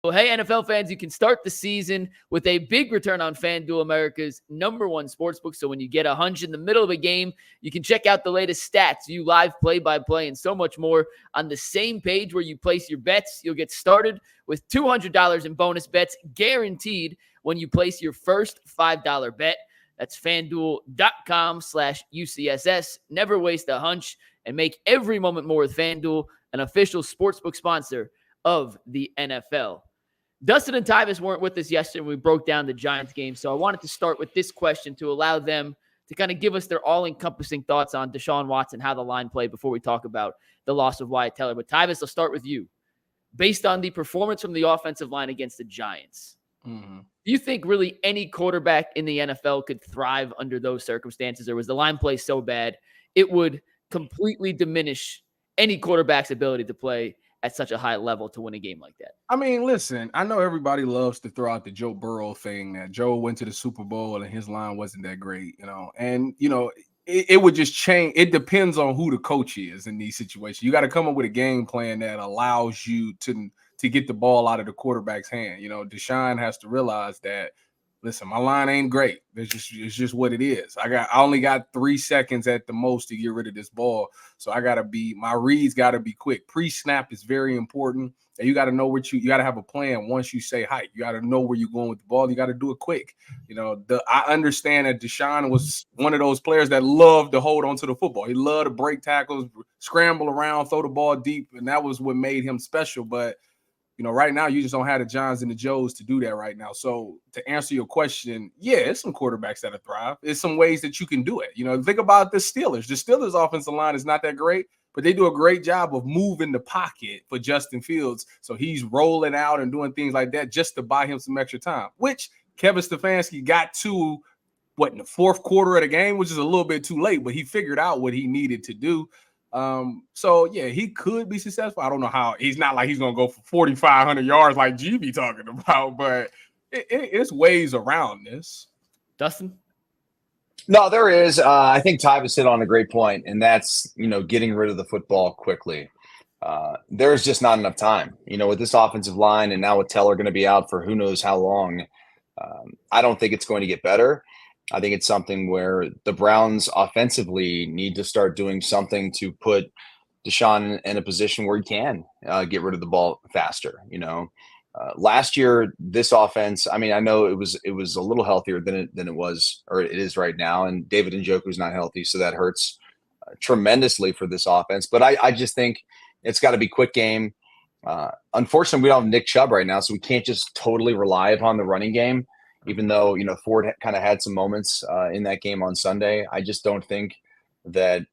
Well, hey, NFL fans, you can start the season with a big return on FanDuel, America's #1 sportsbook. So when you get a hunch in the middle of a game, you can check out the latest stats, view live play-by-play, and so much more on the same page where you place your bets. You'll get started with $200 in bonus bets guaranteed when you place your first $5 bet. That's FanDuel.com/UCSS. Never waste a hunch and make every moment more with FanDuel, an official sportsbook sponsor of the NFL. Dustin and Tyvis weren't with us yesterday when we broke down the Giants game, so I wanted to start with this question to allow them to kind of give us their all-encompassing thoughts on Deshaun Watson, how the line played before we talk about the loss of Wyatt Teller. But Tyvis, I'll start with you. Based on the performance from the offensive line against the Giants, do you think really any quarterback in the NFL could thrive under those circumstances, or was the line play so bad it would completely diminish any quarterback's ability to play at such a high level to win a game like that? I mean, listen, I know everybody loves to throw out the Joe Burrow thing, that Joe went to the Super Bowl and his line wasn't that great, and, it would just change. It depends on who the coach is in these situations. You got to come up with a game plan that allows you to get the ball out of the quarterback's hand. Deshaun has to realize that, listen, my line ain't great. It's just what it is. I only got 3 seconds at the most to get rid of this ball. So my reads got to be quick. Pre-snap is very important. And you got to know you got to have a plan once you say hike. You got to know where you're going with the ball. You got to do it quick. I understand that Deshaun was one of those players that loved to hold on to the football. He loved to break tackles, scramble around, throw the ball deep. And that was what made him special. But right now you just don't have the Johns and the Joes to do that right now. So to answer your question, yeah, it's some quarterbacks that thrive. It's some ways that you can do it. Think about the Steelers. The Steelers offensive line is not that great, but they do a great job of moving the pocket for Justin Fields. So he's rolling out and doing things like that just to buy him some extra time, which Kevin Stefanski got to in the fourth quarter of the game, which is a little bit too late, but he figured out what he needed to do. So yeah, he could be successful. I don't know how. He's not like he's gonna go for 4,500 yards like G be talking about, but it's ways around this. Dustin? No, there is. I think Tyvis hit on a great point, and that's getting rid of the football quickly. There's just not enough time. With this offensive line, and now with Teller going to be out for who knows how long. I don't think it's going to get better. I think it's something where the Browns offensively need to start doing something to put Deshaun in a position where he can get rid of the ball faster. Last year, this offense, I mean, I know it was a little healthier than it was, or it is right now. And David Njoku's not healthy, so that hurts tremendously for this offense. But I just think it's got to be quick game. Unfortunately, we don't have Nick Chubb right now, so we can't just totally rely upon the running game. Even though, Ford kind of had some moments in that game on Sunday, I just don't think that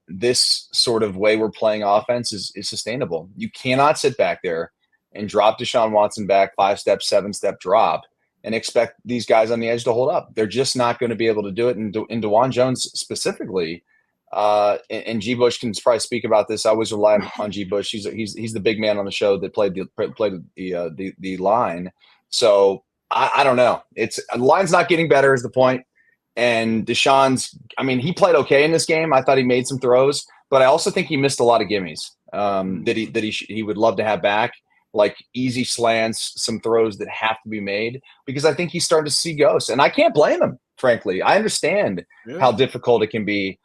this sort of way we're playing offense is sustainable. You cannot sit back there and drop Deshaun Watson back 5-step, 7-step drop and expect these guys on the edge to hold up. They're just not going to be able to do it. And DeJuan Jones specifically, and G. Bush can probably speak about this. I always rely on G. Bush. He's the big man on the show that played the line. So I don't know. The line's not getting better is the point. And Deshaun's, I mean, he played okay in this game. I thought he made some throws, but I also think he missed a lot of gimmies that he would love to have back, like easy slants, some throws that have to be made, because I think he's starting to see ghosts. And I can't blame him, frankly. I understand how difficult it can be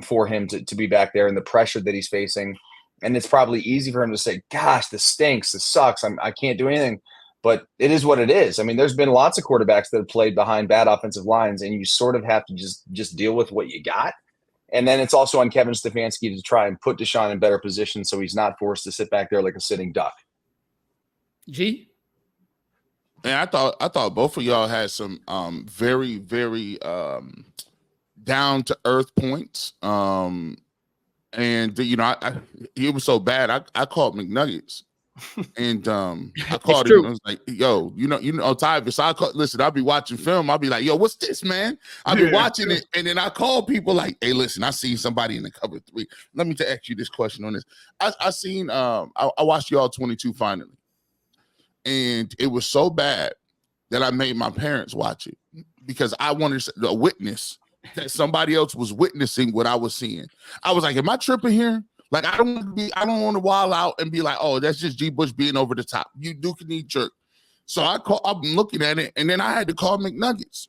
for him to be back there and the pressure that he's facing. And it's probably easy for him to say, gosh, this stinks. This sucks. I can't do anything. But it is what it is. I mean, there's been lots of quarterbacks that have played behind bad offensive lines, and you sort of have to just deal with what you got. And then it's also on Kevin Stefanski to try and put Deshaun in better position so he's not forced to sit back there like a sitting duck. G? Man, I thought both of y'all had some very, very down-to-earth points. And, it was so bad, I called McNuggets. And I called him and I was like, yo, Tyvis, listen, I'll be watching film. I'll be like, yo, what's this, man? I'll be watching it. And then I call people like, hey, listen, I seen somebody in the cover 3. Let me ask you this question on this. I watched y'all 22 finally. And it was so bad that I made my parents watch it because I wanted to witness that somebody else was witnessing what I was seeing. I was like, am I tripping here? Like I don't want to wild out and be like, oh, that's just G. Bush being over the top. You Duke and need jerk. So I'm looking at it, and then I had to call McNuggets.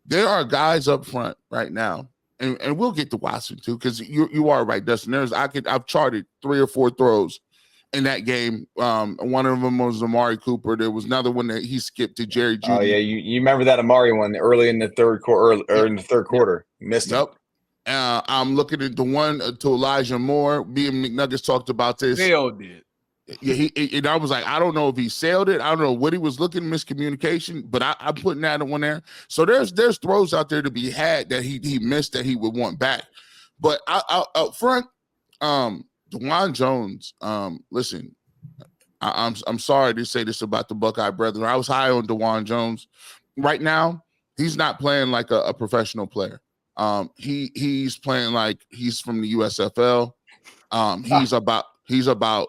There are guys up front right now, and we'll get to Watson too, because you are right, Dustin. I've charted 3 or 4 throws in that game. One of them was Amari Cooper. There was another one that he skipped to Jerry Jeudy. Oh yeah, you remember that Amari one early in the third quarter, Missed it. Yep. I'm looking at the one to Elijah Moore. Me and McNuggets talked about this. Sailed it. Yeah, and I was like, I don't know if he sailed it. I don't know what he was looking, miscommunication, but I'm putting that one there. So there's throws out there to be had that he missed that he would want back. But up front, DeJuan Jones, listen, I'm sorry to say this about the Buckeye brethren. I was high on DeJuan Jones. Right now, he's not playing like a professional player. He's playing like he's from the USFL. He's about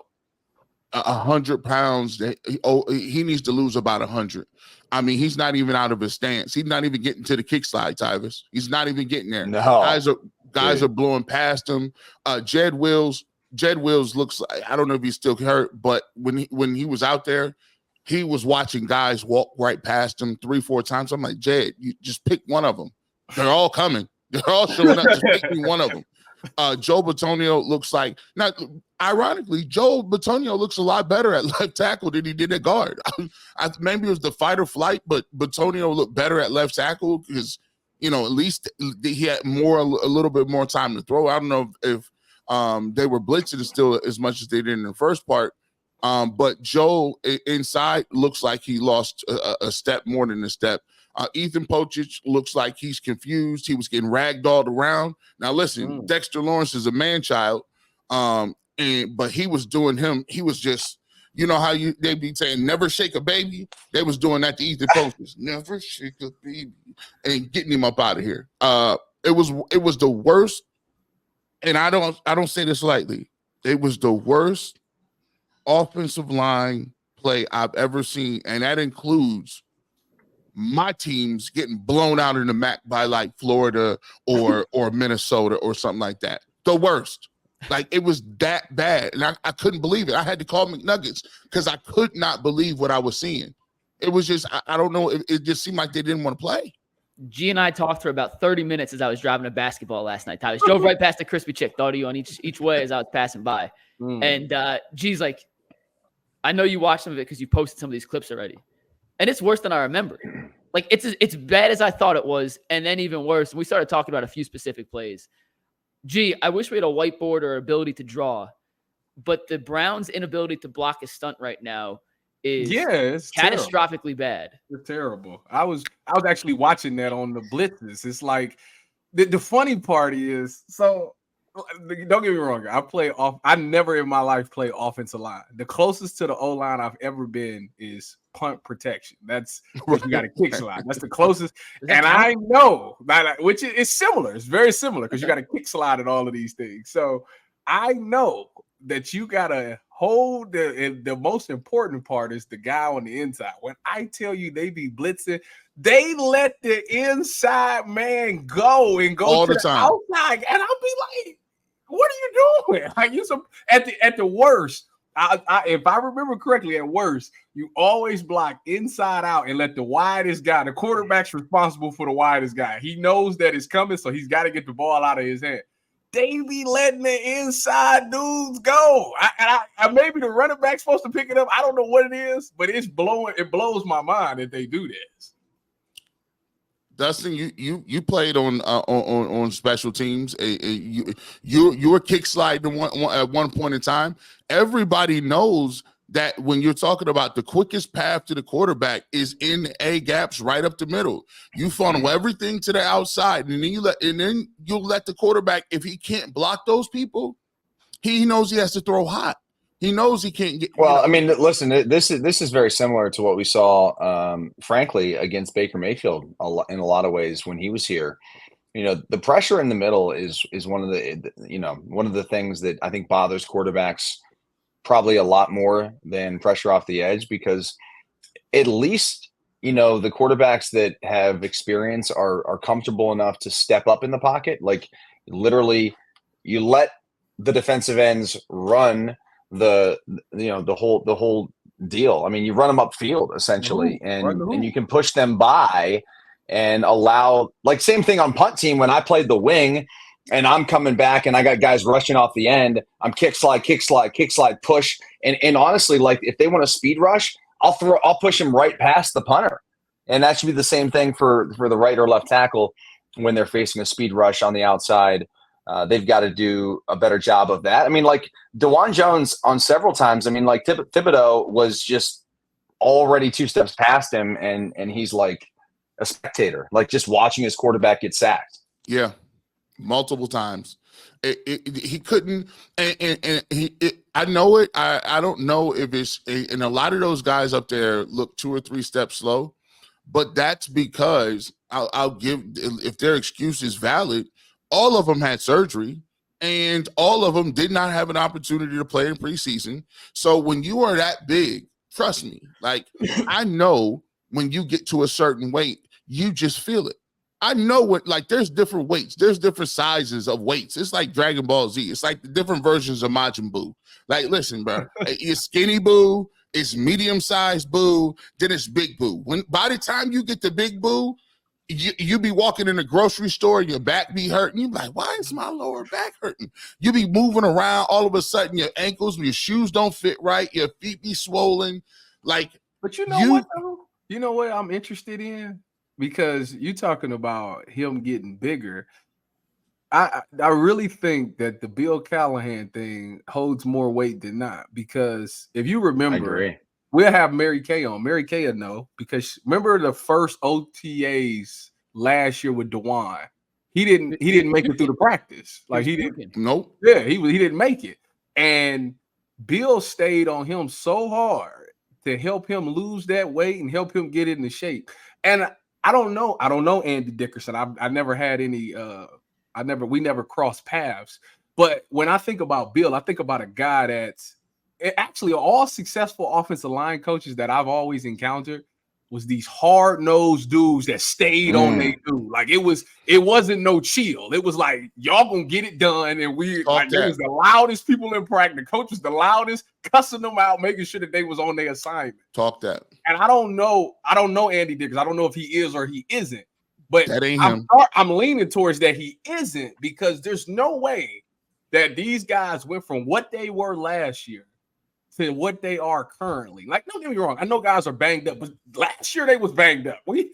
100 pounds. He needs to lose about 100. I mean, he's not even out of his stance. He's not even getting to the kick slide, Tyvis. He's not even getting there. No. Guys are blowing past him. Jed Wills looks like, I don't know if he's still hurt, but when he was out there, he was watching guys walk right past him 3-4 times. I'm like, Jed, you just pick one of them. They're all coming. They're all showing up. Just pick me one of them. Joe Bitonio looks like, now, ironically, Joe Bitonio looks a lot better at left tackle than he did at guard. Maybe it was the fight or flight, but Bitonio looked better at left tackle because, at least he had a little bit more time to throw. I don't know if they were blitzing still as much as they did in the first part. But Joe inside looks like he lost a step more than a step. Ethan Pochich looks like he's confused. He was getting ragdolled around. Now, listen, Dexter Lawrence is a man-child, but he was doing him. He was just, how they be saying, never shake a baby? They was doing that to Ethan Pochich. Never shake a baby. And getting him up out of here. It was the worst, and I don't say this lightly. It was the worst offensive line play I've ever seen, and that includes my teams getting blown out in the MAC by like Florida or Minnesota or something like that. The worst. Like it was that bad. And I couldn't believe it. I had to call McNuggets because I could not believe what I was seeing. It was just, I don't know. It just seemed like they didn't want to play. G and I talked for about 30 minutes as I was driving a basketball last night. Tyvis drove right past the crispy chick, thought of you on each way as I was passing by. And G's like, I know you watched some of it because you posted some of these clips already. And it's worse than I remember. Like, it's bad as I thought it was, and then even worse. We started talking about a few specific plays. Gee, I wish we had a whiteboard or ability to draw, but the Browns' inability to block a stunt right now is it's catastrophically bad. It's terrible. I was actually watching that on the Blitzes. It's like the funny part is, so don't get me wrong. I never in my life play offensive line. The closest to the O-line I've ever been is punt protection. That's what you got to kick slide. That's the closest. And I know that, which is similar. It's very similar because you got to kick slide at all of these things. So I know that you got to hold the most important part is the guy on the inside. When I tell you they be blitzing, they let the inside man go all to the time. Outside. And I'll be like, what are you doing? Like at the worst, if I remember correctly, at worst, you always block inside out and let the widest guy, the quarterback's responsible for the widest guy. He knows that it's coming, so he's got to get the ball out of his hand. They be letting the inside dudes go. I maybe the running back's supposed to pick it up. I don't know what it is, but it blows my mind that they do this. Dustin, you played on special teams. You were kick sliding at one point in time. Everybody knows that when you're talking about the quickest path to the quarterback is in A gaps right up the middle. You funnel everything to the outside, and then you'll let the quarterback, if he can't block those people, he knows he has to throw hot. He knows he can't get. Well, I mean, listen, this is very similar to what we saw, frankly, against Baker Mayfield in a lot of ways when he was here. The pressure in the middle is one of the things that I think bothers quarterbacks probably a lot more than pressure off the edge, because at least the quarterbacks that have experience are comfortable enough to step up in the pocket. Like literally, you let the defensive ends run the whole deal. I mean, you run them upfield essentially, and you can push them by and allow, like, same thing on punt team when I played the wing and I'm coming back and I got guys rushing off the end. I'm kick slide, push. And honestly, like, if they want a speed rush, I'll push them right past the punter. And that should be the same thing for the right or left tackle when they're facing a speed rush on the outside. They've got to do a better job of that. I mean, like, DeJuan Jones on several times, I mean, like, Thibodeau was just already 2 steps past him, and he's like a spectator, like just watching his quarterback get sacked. Yeah, multiple times. He couldn't, I know it. I don't know if it's, and a lot of those guys up there look 2 or 3 steps slow, but that's because I'll give, if their excuse is valid, all of them had surgery and all of them did not have an opportunity to play in preseason. So when you are that big, trust me, like, I know when you get to a certain weight, you just feel it. I know what, like, there's different weights. There's different sizes of weights. It's like Dragon Ball Z. It's like the different versions of Majin Buu. Like, listen, bro, it's skinny Buu, it's medium-sized Buu, then it's big Buu. By the time you get to big Buu, you be walking in the grocery store, your back be hurting. You be like, why is my lower back hurting? You be moving around, all of a sudden your ankles, your shoes don't fit right, your feet be swollen. Like, but you know what, though? You know what I'm interested in? Because you're talking about him getting bigger. I really think that the Bill Callahan thing holds more weight than not. Because if you remember, we'll have Mary Kay on. Mary Kay will know, because remember the first OTAs last year with DeJuan? He didn't make it through the practice. Like, he didn't. Nope. Yeah, he didn't make it. And Bill stayed on him so hard to help him lose that weight and help him get into shape. And I don't know Andy Dickerson. I never had any we never crossed paths. But when I think about Bill, I think about a guy that's actually all successful offensive line coaches that I've always encountered was these hard-nosed dudes that stayed on their dude. Like, it wasn't no chill. It was like, y'all gonna get it done. And they was the loudest people in practice. The coach was the loudest, cussing them out, making sure that they was on their assignment. Talk that. And I don't know Andy Dickerson. I don't know if he is or he isn't. But that ain't him. I'm leaning towards that he isn't, because there's no way that these guys went from what they were last year to what they are currently. Like, don't get me wrong, I know guys are banged up, but last year they was banged up. We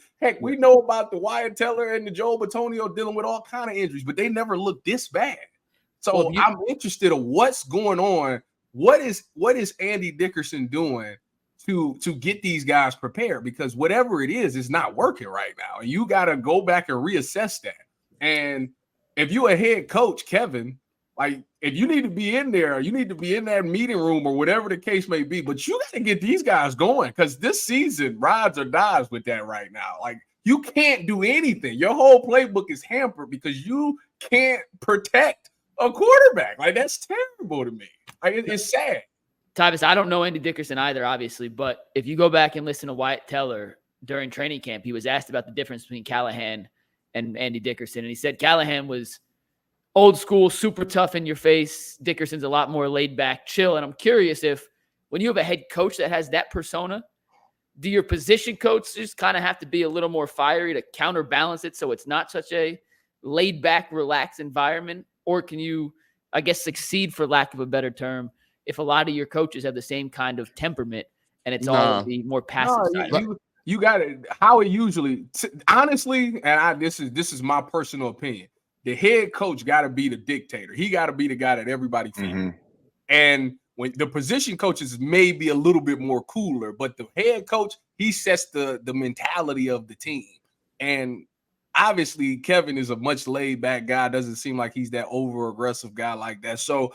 know about the Wyatt Teller and the Joel Bitonio dealing with all kind of injuries, but they never looked this bad. So I'm interested in what's going on. What is Andy Dickerson doing to get these guys prepared? Because whatever it is not working right now. And you got to go back and reassess that. And if you a head coach, Kevin, like, if you need to be in there, you need to be in that meeting room or whatever the case may be. But you got to get these guys going, because this season rides or dies with that right now. Like, you can't do anything. Your whole playbook is hampered because you can't protect a quarterback. Like, that's terrible to me. Like, it's sad. Tyvis, I don't know Andy Dickerson either, obviously, but if you go back and listen to Wyatt Teller during training camp, he was asked about the difference between Callahan and Andy Dickerson, and he said Callahan was old school, super tough in your face. Dickerson's a lot more laid back, chill. And I'm curious if, when you have a head coach that has that persona, do your position coaches kind of have to be a little more fiery to counterbalance it so it's not such a laid back, relaxed environment? Or can you, I guess, succeed, for lack of a better term, if a lot of your coaches have the same kind of temperament and it's all the more passive side? You got it. How it usually, honestly, and this is my personal opinion. The head coach got to be the dictator. He got to be the guy that everybody feels. Mm-hmm. And when the position coaches may be a little bit more cooler, but the head coach, he sets the mentality of the team. And obviously, Kevin is a much laid back guy. Doesn't seem like he's that over aggressive guy like that. So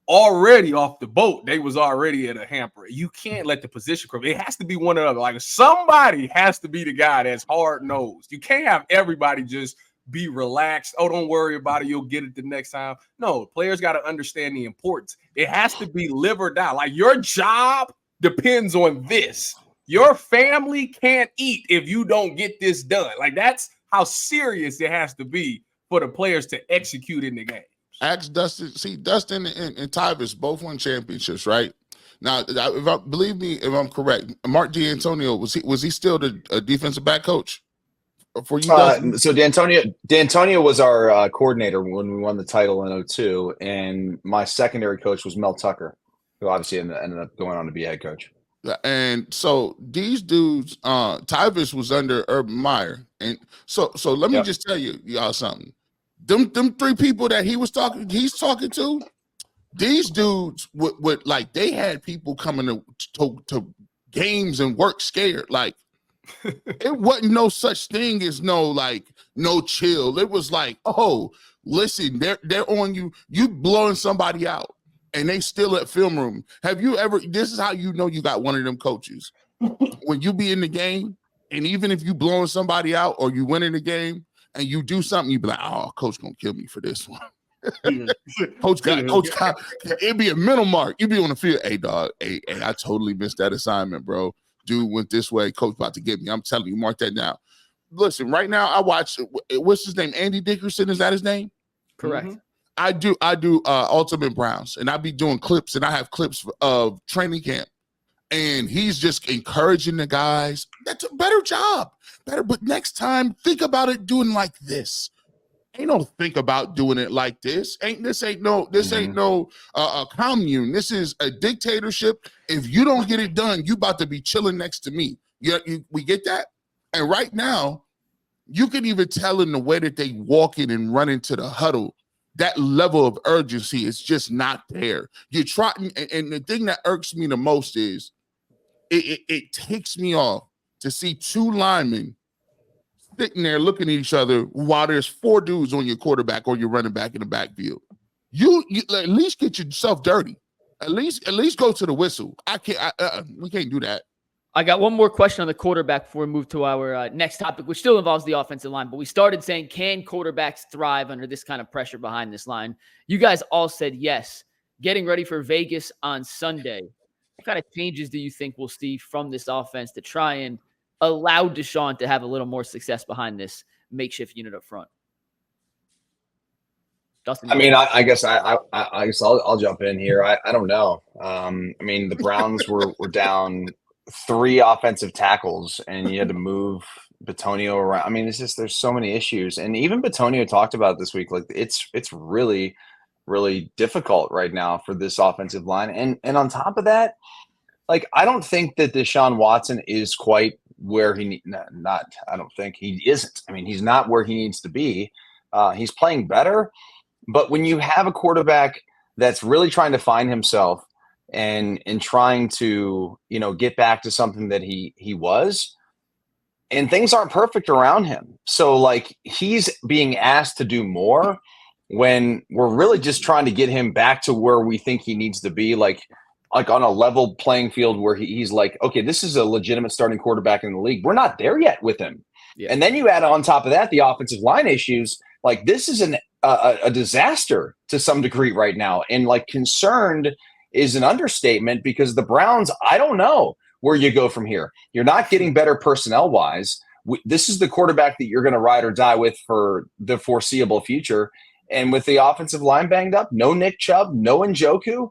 already off the boat, they was already at a hamper. You can't let the position coach. It has to be one or the other. Like, somebody has to be the guy that's hard nosed. You can't have everybody just be relaxed. Oh, don't worry about it. You'll get it the next time. No, players got to understand the importance. It has to be live or die. Like, your job depends on this. Your family can't eat if you don't get this done. Like, that's how serious it has to be for the players to execute in the game. ask Dustin. See, Dustin and Tyvis both won championships, right? Now, believe me, if I'm correct, Mark D'Antonio was he still the defensive back coach for you? So D'Antonio was our coordinator when we won the title in 2002, and my secondary coach was Mel Tucker, who obviously ended up going on to be head coach. And so these dudes, Tyvis was under Urban Meyer, and so let me just tell y'all something. Them three people that he's talking to. These dudes would like they had people coming to games and work scared. Like it wasn't no such thing as no chill. It was like, oh, listen, they're on you. You blowing somebody out, and they still at film room. Have you ever? This is how you know you got one of them coaches. When you be in the game, and even if you blowing somebody out or you winning the game, and you do something, you be like, oh, coach gonna kill me for this one. Coach, it'd be a mental mark. You'd be on the field. Hey, dog. Hey, I totally missed that assignment, bro. Dude went this way. Coach about to get me. I'm telling you, mark that down. Listen, right now, I watch. What's his name? Andy Dickerson. Is that his name? Correct. Mm-hmm. I do Ultimate Browns, and I be doing clips, and I have clips of training camp, and he's just encouraging the guys. That's a better job, but next time, think about it doing like this. Ain't no think about doing it like this. Ain't no commune. This is a dictatorship. If you don't get it done, you about to be chilling next to me. We get that? And right now, you can even tell in the way that they walk in and run into the huddle, that level of urgency is just not there. You're trotting, and the thing that irks me the most is it takes me off to see two linemen sitting there looking at each other while there's four dudes on your quarterback or your running back in the backfield. You at least get yourself dirty. At least go to the whistle. We can't do that. I got one more question on the quarterback before we move to our next topic, which still involves the offensive line. But we started saying, can quarterbacks thrive under this kind of pressure behind this line? You guys all said yes. Getting ready for Vegas on Sunday. What kind of changes do you think we'll see from this offense to try and allow Deshaun to have a little more success behind this makeshift unit up front? Dustin, I mean, I guess I'll jump in here. I don't know. I mean, the Browns were down 3 offensive tackles, and you had to move Bitonio around. I mean, it's just there's so many issues, and even Bitonio talked about it this week. Like it's really, really difficult right now for this offensive line, and on top of that, like I don't think that Deshaun Watson is quite where he I don't think he isn't. I mean, he's not where he needs to be. He's playing better, but when you have a quarterback that's really trying to find himself and trying to, get back to something that he was, and things aren't perfect around him. So like he's being asked to do more when we're really just trying to get him back to where we think he needs to be, like on a level playing field where he's like, okay, this is a legitimate starting quarterback in the league. We're not there yet with him. Yeah. And then you add on top of that the offensive line issues. Like this is a disaster to some degree right now. And like concerned is an understatement because the Browns, I don't know where you go from here. You're not getting better personnel wise. This is the quarterback that you're going to ride or die with for the foreseeable future. And with the offensive line banged up, no Nick Chubb, no Njoku.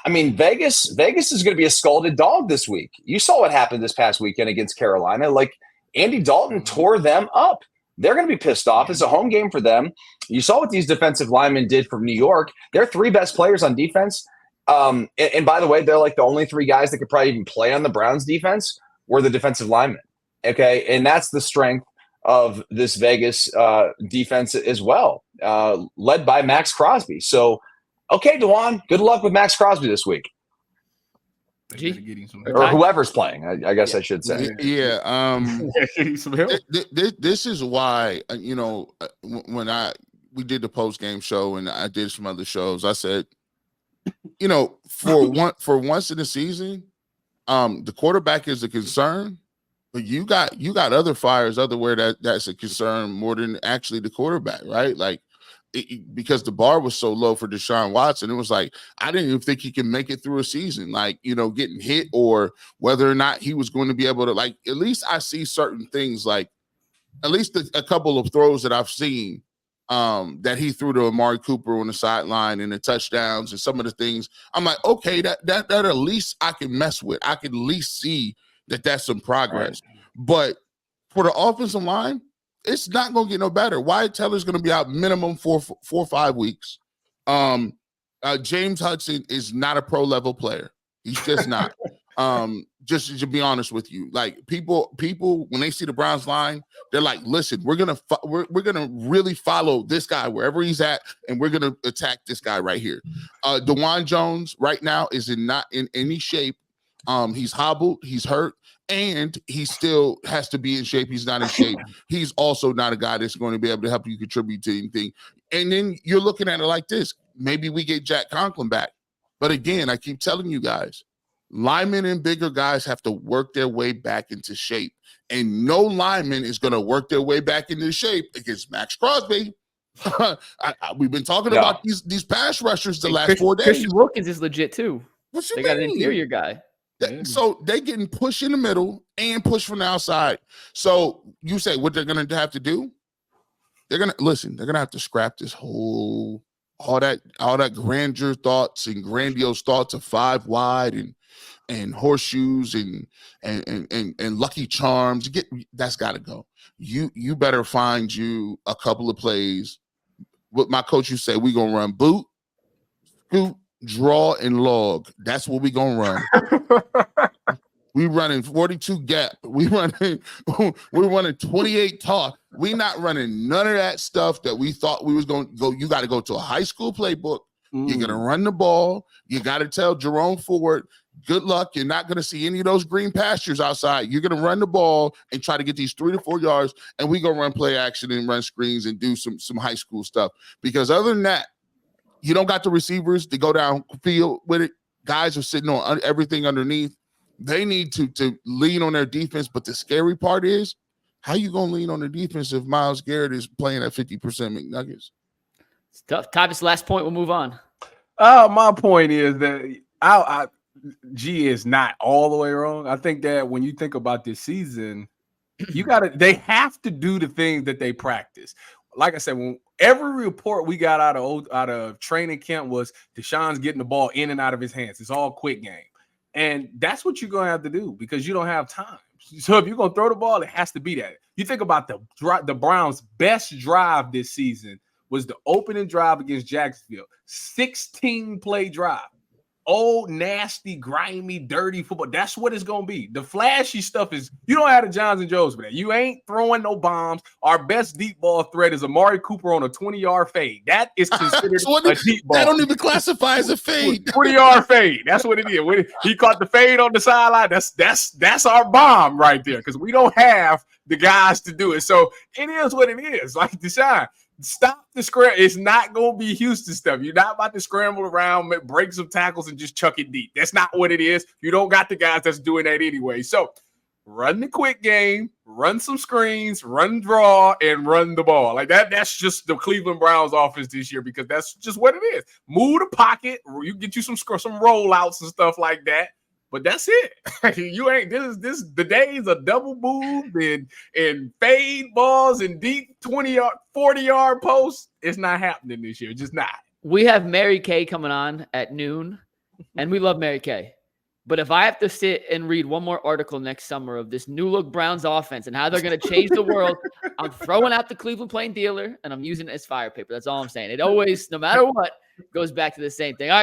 I mean, Vegas is going to be a scalded dog this week. You saw what happened this past weekend against Carolina. Like Andy Dalton tore them up. They're going to be pissed off. It's a home game for them. You saw what these defensive linemen did for New York. They're 3 best players on defense. And by the way, they're like the only 3 guys that could probably even play on the Browns defense were the defensive linemen. Okay. And that's the strength of this Vegas defense as well, led by Max Crosby. So, okay, Dewan, good luck with Max Crosby this week. Or whoever's playing, I guess I should say. Yeah. This is why, when we did the post-game show and I did some other shows, I said, for once in the season, the quarterback is a concern, but you got other fires otherwhere that's a concern more than actually the quarterback, right? Like, because the bar was so low for Deshaun Watson, it was like, I didn't even think he could make it through a season, like, getting hit or whether or not he was going to be able to, like, at least I see certain things, like at least a couple of throws that I've seen that he threw to Amari Cooper on the sideline and the touchdowns and some of the things, I'm like, okay, that at least I can mess with. I can at least see that that's some progress. Right. But for the offensive line, it's not going to get no better. Wyatt Teller's going to be out minimum 4 or 5 weeks. James Hudson is not a pro level player. He's just not. Just to be honest with you, like people when they see the Browns line, they're like, listen, we're gonna really follow this guy wherever he's at, and we're gonna attack this guy right here. DeJuan Jones right now is not in any shape. He's hobbled, he's hurt, and he still has to be in shape. He's not in shape. He's also not a guy that's going to be able to help you contribute to anything. And then you're looking at it like this: maybe we get Jack Conklin back, but again, I keep telling you guys, linemen and bigger guys have to work their way back into shape. And no lineman is going to work their way back into shape against Max Crosby. We've been talking about these pass rushers the last 4 days. Christian Wilkins is legit too. What you they mean? Got an interior guy. So they getting pushed in the middle and pushed from the outside. So you say what they're going to have to do? They're going to have to scrap this whole, all that grandeur thoughts and grandiose thoughts of 5 wide and horseshoes and Lucky Charms. That's got to go. You better find you a couple of plays. What my coach used to say, we gonna run boot, scoot, draw, and log. That's what we gonna run. We running 42 gap. We're running 28 talk. We not running none of that stuff that we thought we was going to go. You got to go to a high school playbook. You're going to run the ball. You got to tell Jerome Ford, good luck. You're not going to see any of those green pastures outside. You're going to run the ball and try to get these 3 to 4 yards, and we going to run play action and run screens and do some high school stuff. Because other than that, you don't got the receivers to go downfield with it. Guys are sitting on everything underneath. They need to lean on their defense, but the scary part is, how you going to lean on the defense if Myles Garrett is playing at 50% McNuggets? It's tough. Tyvis, last point, we'll move on. My point is that G is not all the way wrong. I think that when you think about this season, they have to do the things that they practice. Like I said, when every report we got out of training camp was Deshaun's getting the ball in and out of his hands. It's all quick game. And that's what you're going to have to do because you don't have time. So if you're going to throw the ball, it has to be that. You think about the Browns' best drive this season was the opening drive against Jacksonville. 16-play drive. Old, nasty, grimy, dirty football. That's what it's going to be. The flashy stuff is, you don't have the Johns and Joes for that. You ain't throwing no bombs. Our best deep ball threat is Amari Cooper on a 20-yard fade. That is considered a deep ball. That don't even classify as a fade. 20-yard fade. That's what it is. When he caught the fade on the sideline, that's our bomb right there because we don't have the guys to do it. So it is what it is. Like Deshaun, stop the scramble. It's not going to be Houston stuff. You're not about to scramble around, break some tackles, and just chuck it deep. That's not what it is. You don't got the guys that's doing that anyway. So run the quick game, run some screens, run draw, and run the ball. Like that's just the Cleveland Browns offense this year because that's just what it is. Move the pocket. You get you some rollouts and stuff like that. But that's it. You ain't this the days of double move and fade balls and deep 20-yard, 40-yard posts. It's not happening this year. It's just not. We have Mary Kay coming on at noon, and we love Mary Kay. But if I have to sit and read one more article next summer of this new look Browns offense and how they're going to change the world, I'm throwing out the Cleveland Plain Dealer and I'm using it as fire paper. That's all I'm saying. It always, no matter what, goes back to the same thing. All right.